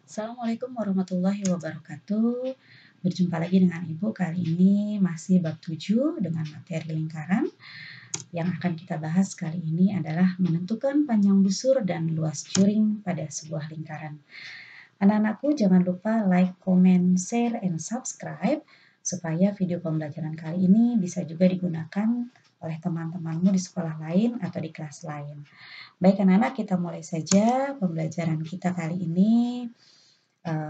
Assalamualaikum warahmatullahi wabarakatuh. Berjumpa lagi dengan Ibu. Kali ini masih bab 7 dengan materi lingkaran. Yang akan kita bahas kali ini adalah menentukan panjang busur dan luas juring pada sebuah lingkaran. Anak-anakku jangan lupa like, comment, share, and subscribe supaya video pembelajaran kali ini bisa juga digunakan oleh teman-temanmu di sekolah lain atau di kelas lain. Baik anak-anak, kita mulai saja pembelajaran kita kali ini.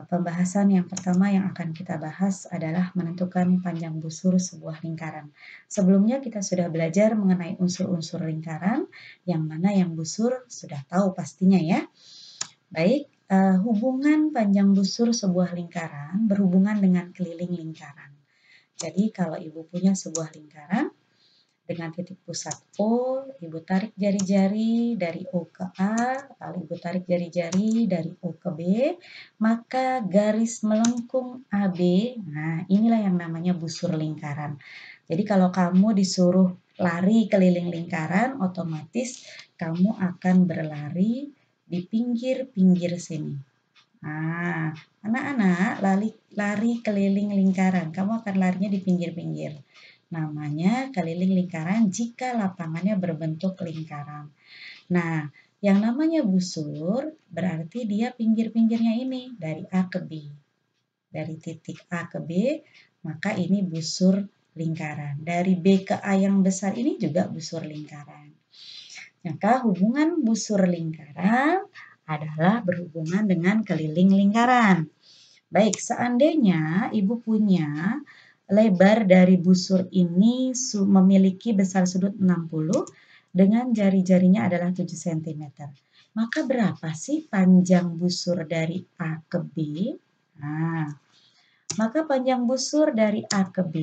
Pembahasan yang pertama yang akan kita bahas adalah menentukan panjang busur sebuah lingkaran. Sebelumnya kita sudah belajar mengenai unsur-unsur lingkaran, yang mana yang busur sudah tahu pastinya ya. Baik, hubungan panjang busur sebuah lingkaran berhubungan dengan keliling lingkaran. Jadi kalau Ibu punya sebuah lingkaran, dengan titik pusat O, Ibu tarik jari-jari dari O ke A, lalu Ibu tarik jari-jari dari O ke B, maka garis melengkung AB, nah inilah yang namanya busur lingkaran. Jadi kalau kamu disuruh lari keliling lingkaran, otomatis kamu akan berlari di pinggir-pinggir sini. Nah, anak-anak lari keliling lingkaran, kamu akan larinya di pinggir-pinggir. Namanya keliling lingkaran jika lapangannya berbentuk lingkaran. Nah, yang namanya busur berarti dia pinggir-pinggirnya ini dari A ke B. Dari titik A ke B, maka ini busur lingkaran. Dari B ke A yang besar ini juga busur lingkaran. Maka hubungan busur lingkaran adalah berhubungan dengan keliling lingkaran. Baik, seandainya Ibu punya lebar dari busur ini memiliki besar sudut 60 dengan jari-jarinya adalah 7 cm. Maka berapa sih panjang busur dari A ke B? Nah, maka panjang busur dari A ke B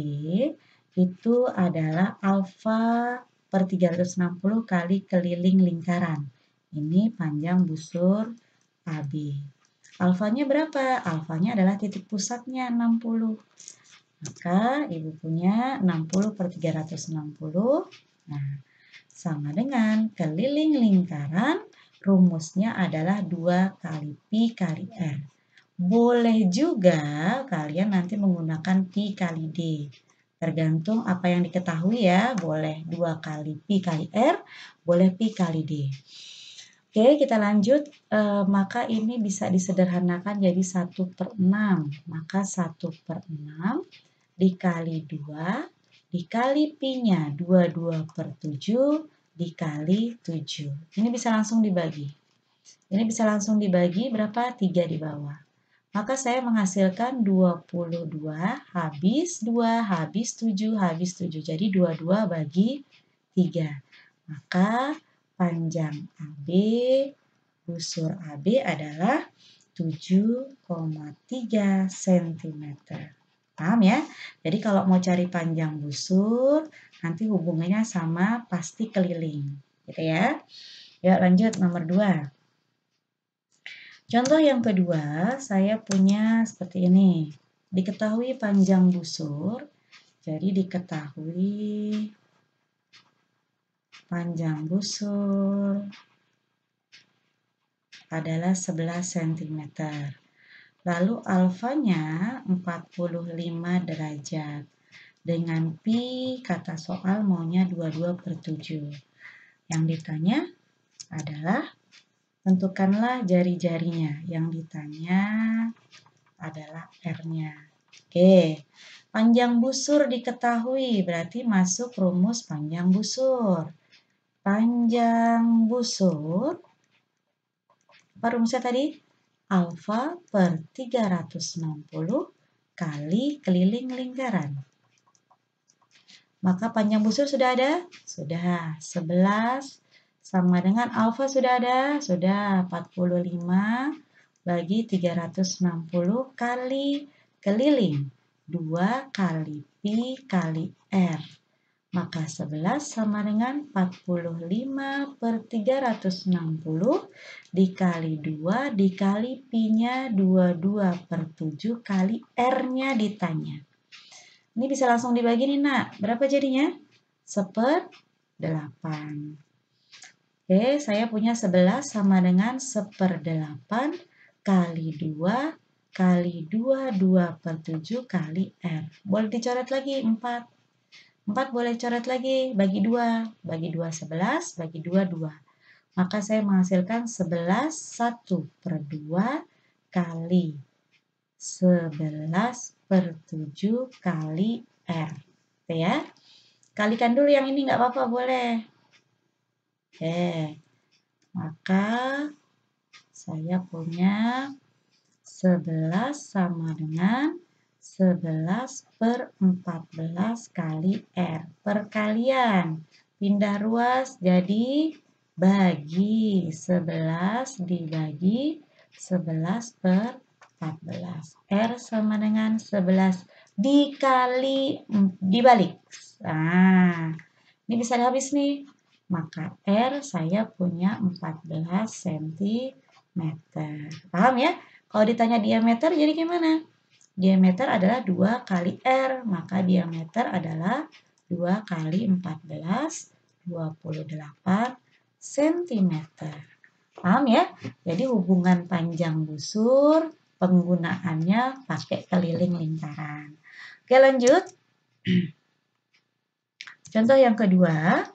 itu adalah alfa per 360 kali keliling lingkaran. Ini panjang busur AB. Alfanya berapa? Alfanya adalah titik pusatnya 60. Maka Ibu punya 60 per 360. Nah, sama dengan keliling lingkaran, rumusnya adalah 2 kali Pi kali R. Boleh juga kalian nanti menggunakan Pi kali D. Tergantung apa yang diketahui ya, boleh 2 kali Pi kali R, boleh Pi kali D. Oke, kita lanjut. Maka ini bisa disederhanakan jadi 1/6. Maka 1/6 dikali 2, dikali Pi-nya 22/7, dikali 7. Ini bisa langsung dibagi. Ini bisa langsung dibagi berapa? 3 di bawah. Maka saya menghasilkan 22 habis 2 habis 7 habis 7. Jadi 22 bagi 3. Maka panjang AB, busur AB adalah 7,3 cm. Paham ya? Jadi kalau mau cari panjang busur, nanti hubungannya sama pasti keliling. Gitu ya. Yuk lanjut nomor 2. Contoh yang kedua, saya punya seperti ini. Diketahui panjang busur, jadi diketahui panjang busur adalah 11 cm. Lalu alfanya 45 derajat. Dengan Pi, kata soal maunya 22/7. Yang ditanya adalah tentukanlah jari-jarinya. Yang ditanya adalah R-nya. Oke, panjang busur diketahui, berarti masuk rumus panjang busur. Panjang busur, apa rumusnya tadi? Alfa per 360 kali keliling lingkaran. Maka panjang busur sudah ada? Sudah. 11 sama dengan alfa sudah ada? Sudah. 45 bagi 360 kali keliling. 2 kali Pi kali R. Maka 11 sama dengan 45 per 360 dikali 2 dikali Pi-nya 22/7 kali R-nya ditanya. Ini bisa langsung dibagi nih nak. Berapa jadinya? 1/8. Oke, saya punya 11 sama dengan 1/8 kali 2 kali 2 kali R. Boleh dicoret lagi 4. 4 boleh coret lagi, bagi 2. Bagi 2 11, bagi 2 2. Maka saya menghasilkan 11 1/2 kali 11/7 kali R. Oke ya. Kalikan dulu yang ini nggak apa-apa, boleh. Oke. Maka saya punya 11 sama dengan 11/14 kali R. Perkalian. Pindah ruas jadi bagi. 11 dibagi 11/14. R sama dengan 11 dibalik. Nah, ini bisa habis nih. Maka R saya punya 14 cm. Paham ya? Kalau ditanya diameter jadi gimana? Diameter adalah 2 kali R, maka diameter adalah 2 kali 14, 28 cm. Paham ya? Jadi hubungan panjang busur, penggunaannya pakai keliling lingkaran. Oke, lanjut. Contoh yang kedua.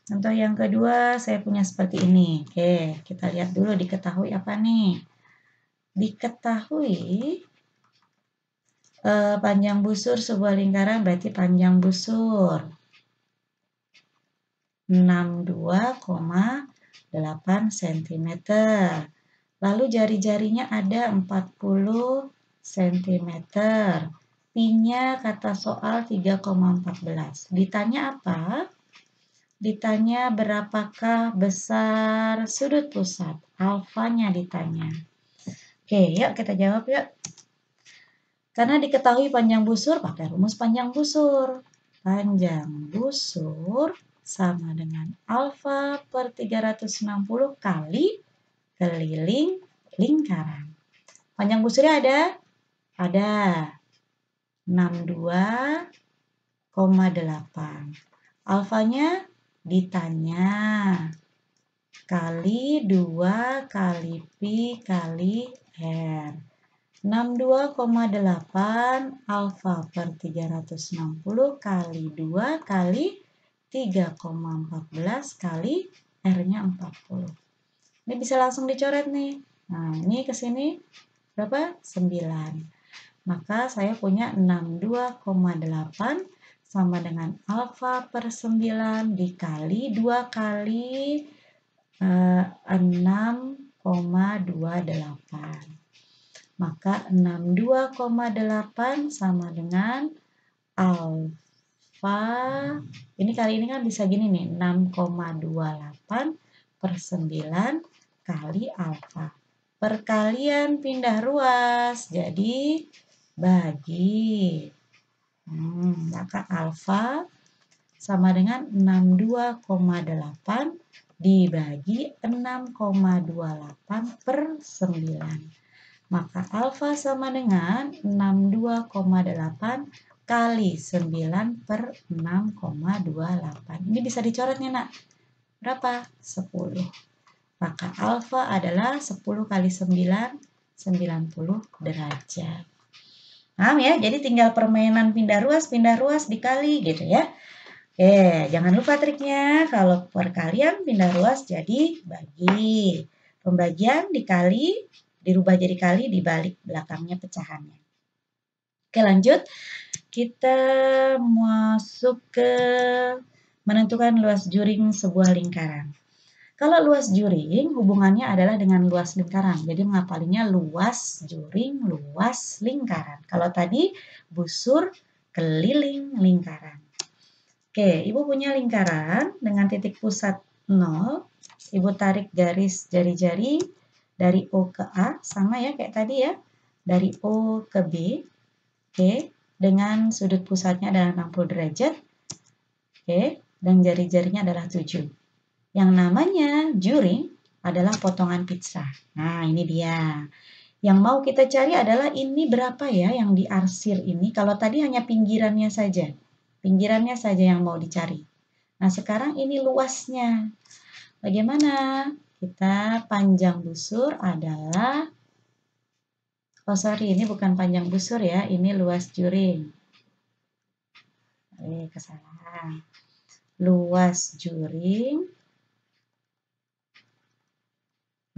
Contoh yang kedua saya punya seperti ini. Oke, kita lihat dulu diketahui apa nih. Diketahui panjang busur sebuah lingkaran berarti panjang busur 62,8 cm. Lalu jari-jarinya ada 40 cm. Pi-nya kata soal 3,14. Ditanya apa? Ditanya berapakah besar sudut pusat. Alfanya ditanya. Oke, yuk kita jawab yuk. Karena diketahui panjang busur, pakai rumus panjang busur. Panjang busur sama dengan alfa per 360 kali keliling lingkaran. Panjang busurnya ada? Ada. 62,8. Alfanya ditanya. Kali 2 kali Pi kali R. 62,8 alfa per 360 kali 2 kali 3,14 kali R-nya 40. Ini bisa langsung dicoret nih. Nah, ini ke sini berapa? 9. Maka saya punya 62,8 sama dengan alfa per 9 dikali 2 kali 6,28. Maka 62,8 sama dengan alfa. Ini kali ini kan bisa gini nih, 6,28 per 9 kali alfa. Perkalian pindah ruas, jadi bagi. Maka alfa sama dengan 62,8 dibagi 6,28 per 9. Maka alfa sama dengan 62,8 kali 9 per 6,28. Ini bisa dicoret nih nak. Berapa? 10. Maka alfa adalah 10 kali 9, 90 derajat. Paham ya? Jadi tinggal permainan pindah ruas dikali gitu ya. Oke, jangan lupa triknya. Kalau perkalian pindah ruas jadi bagi. Pembagian dikali, dirubah jadi kali, dibalik belakangnya pecahannya. Oke, lanjut. Kita masuk ke menentukan luas juring sebuah lingkaran. Kalau luas juring hubungannya adalah dengan luas lingkaran. Jadi mengapalinya luas juring, luas lingkaran. Kalau tadi busur keliling lingkaran. Oke, Ibu punya lingkaran dengan titik pusat 0. Ibu tarik garis jari-jari dari O ke A, sama ya kayak tadi ya. Dari O ke B, oke, dengan sudut pusatnya adalah 60 derajat, oke, dan jari-jarinya adalah 7. Yang namanya juring adalah potongan pizza. Nah, ini dia. Yang mau kita cari adalah ini berapa ya yang diarsir ini. Kalau tadi hanya pinggirannya saja. Pinggirannya saja yang mau dicari. Nah, sekarang ini luasnya. Bagaimana? Kita panjang busur adalah Oh sorry, ini bukan panjang busur ya, ini luas juring. Kesalahan. Luas juring.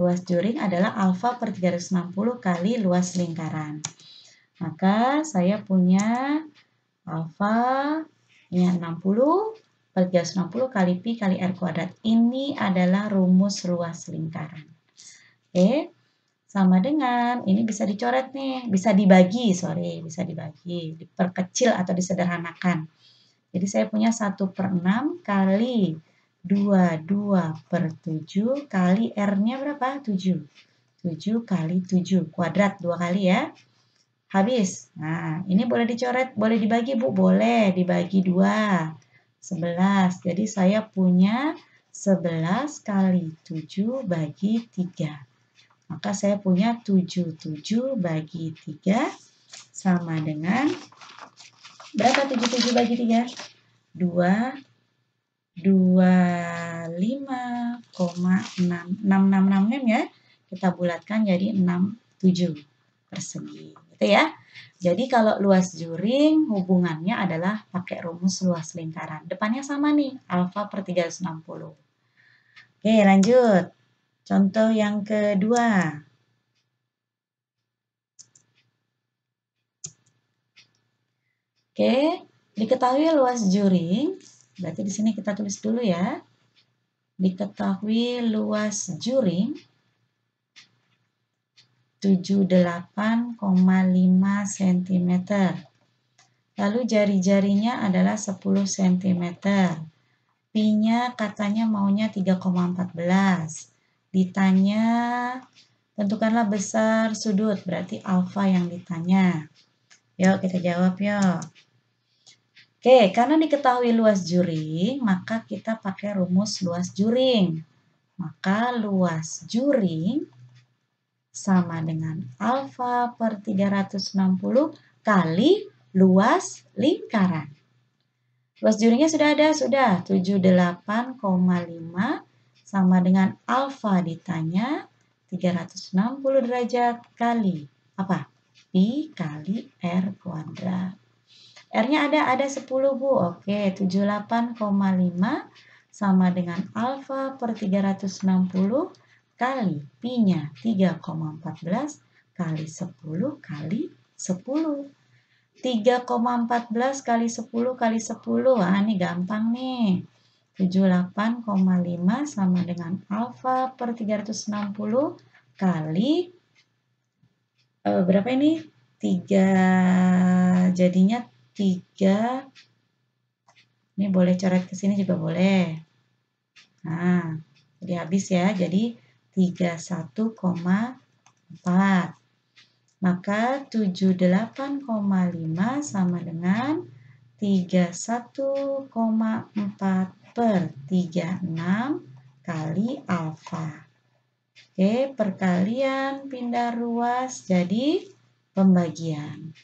Luas juring adalah alfa per 360 kali luas lingkaran. Maka saya punya alfa nya 60 per 360 kali pi kali r kuadrat. Ini adalah rumus luas lingkaran. Oke, sama dengan, ini bisa dicoret nih, bisa dibagi, bisa dibagi, diperkecil atau disederhanakan. Jadi saya punya 1/6 kali 22/7 kali R-nya berapa? 7. 7 kali 7 kuadrat 2 kali ya. Habis. Nah, ini boleh dicoret, boleh dibagi Bu, boleh dibagi 2. 11. Jadi saya punya 11 kali 7 bagi 3. Maka saya punya 77 bagi 3 sama dengan berapa 77 bagi 3? 25,666 ya. Kita bulatkan jadi 67 persegi. Gitu ya. Jadi kalau luas juring hubungannya adalah pakai rumus luas lingkaran. Depannya sama nih, alfa per 360. Oke, lanjut. Contoh yang kedua. Oke, diketahui luas juring, berarti di sini kita tulis dulu ya. Diketahui luas juring 78,5 cm. Lalu jari-jarinya adalah 10 cm. Pi-nya katanya maunya 3,14. Ditanya, tentukanlah besar sudut, berarti alfa yang ditanya. Yuk kita jawab yuk. Oke, karena diketahui luas juring, maka kita pakai rumus luas juring. Maka luas juring sama dengan alfa per 360 kali luas lingkaran. Luas juringnya sudah ada, sudah. 78,5 sama dengan alfa ditanya 360 derajat kali apa? Pi kali R kuadrat. R-nya ada 10 Bu. Oke, 78,5 sama dengan alfa per 360 kali pi-nya 3,14 kali 10 kali 10. 3,14 kali 10 kali 10. Wah, ini gampang nih. 78,5 sama dengan alfa per 360 kali berapa ini? 3, jadinya 3. Ini boleh coret ke sini juga boleh. Nah, jadi habis ya. Jadi 31,4. Maka 78,5 sama dengan 31,4 per 36 kali alfa. Oke, perkalian pindah ruas jadi pembagian.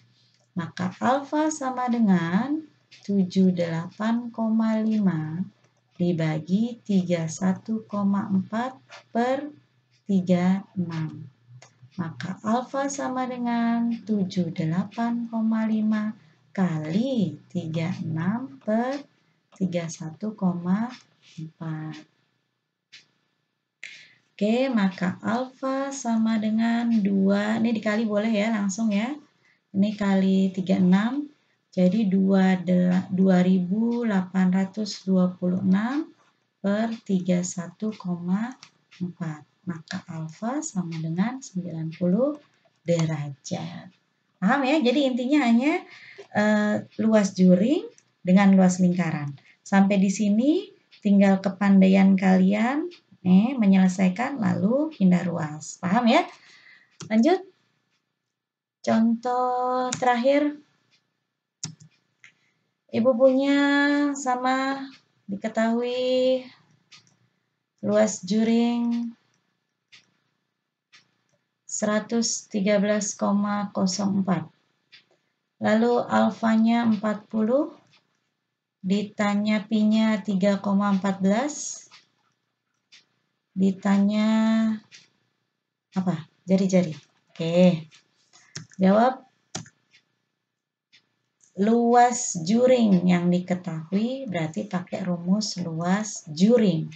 Maka alfa sama dengan 78,5 dibagi 31,4 per 36. Maka alfa sama dengan 78,5 kali 36 per 31,4. Oke, maka alfa sama dengan 2. Ini dikali boleh ya, langsung ya. Ini kali 36. Jadi 2826 per 31,4. Maka alfa sama dengan 90 derajat. Paham ya? Jadi intinya hanya luas juring dengan luas lingkaran. Sampai di sini tinggal kepandaian kalian menyelesaikan lalu pindah ruas. Paham ya? Lanjut. Contoh terakhir. Ibu punya sama diketahui luas juring 113,04. Lalu alfanya 40, ditanya pi-nya 3,14, ditanya apa? Jari-jari. Oke. Jawab. Luas juring yang diketahui berarti pakai rumus luas juring.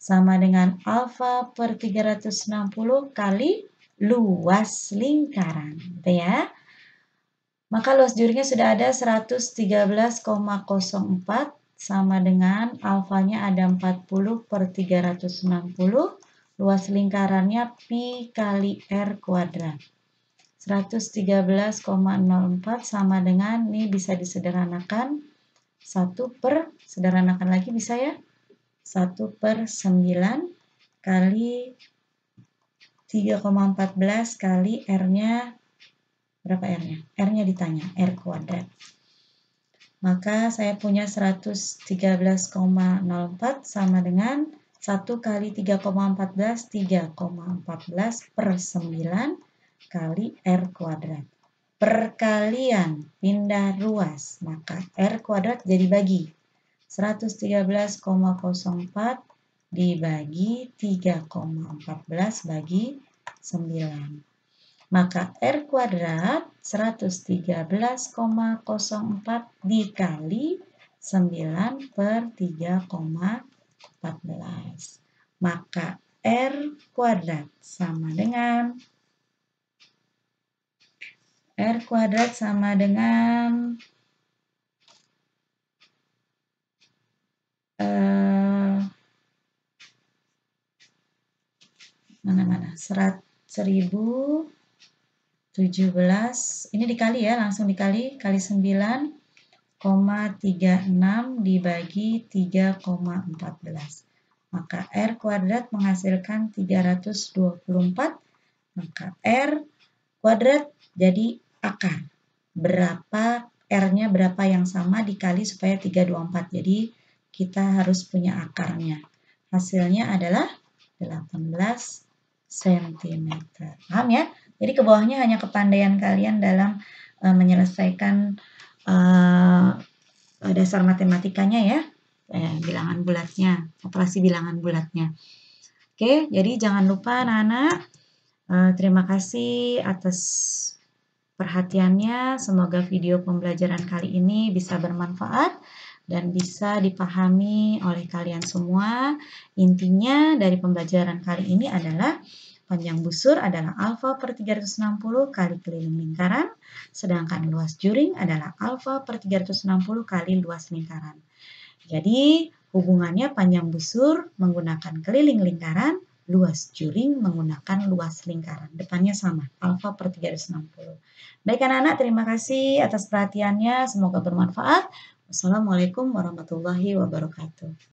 Sama dengan alfa per 360 kali luas lingkaran. Gitu ya. Maka luas juringnya sudah ada 113,04 sama dengan alfanya ada 40 per 360. Luas lingkarannya pi kali R kuadrat. 113,04 sama dengan, ini bisa disederhanakan, 1 per, sederhanakan lagi bisa ya, 1 per 9 kali 3,14 kali R-nya, berapa R-nya? R-nya ditanya, R kuadrat. Maka saya punya 113,04 sama dengan 1 kali 3,14, 3,14 per 9 kali R kuadrat. Perkalian pindah ruas, maka R kuadrat jadi bagi. 113,04 dibagi 3,14 bagi 9. Maka R kuadrat 113,04 dikali 9 per 3,14. Maka R kuadrat sama dengan mana-mana 1017, ini dikali ya, langsung dikali 9,36 dibagi 3,14. Maka R kuadrat menghasilkan 324, maka R kuadrat jadi akar. Berapa R-nya berapa yang sama dikali supaya 324. Jadi kita harus punya akarnya. Hasilnya adalah 18 cm. Paham ya? Jadi ke bawahnya hanya kepandaian kalian dalam menyelesaikan dasar matematikanya ya. Bilangan bulatnya, operasi bilangan bulatnya. Oke, jadi jangan lupa anak-anak, terima kasih atas perhatiannya. Semoga video pembelajaran kali ini bisa bermanfaat dan bisa dipahami oleh kalian semua. Intinya dari pembelajaran kali ini adalah panjang busur adalah alfa per 360 kali keliling lingkaran, sedangkan luas juring adalah alfa per 360 kali luas lingkaran. Jadi hubungannya panjang busur menggunakan keliling lingkaran, luas juring menggunakan luas lingkaran. Depannya sama, alfa per 360. Baik anak-anak, terima kasih atas perhatiannya. Semoga bermanfaat. Wassalamualaikum warahmatullahi wabarakatuh.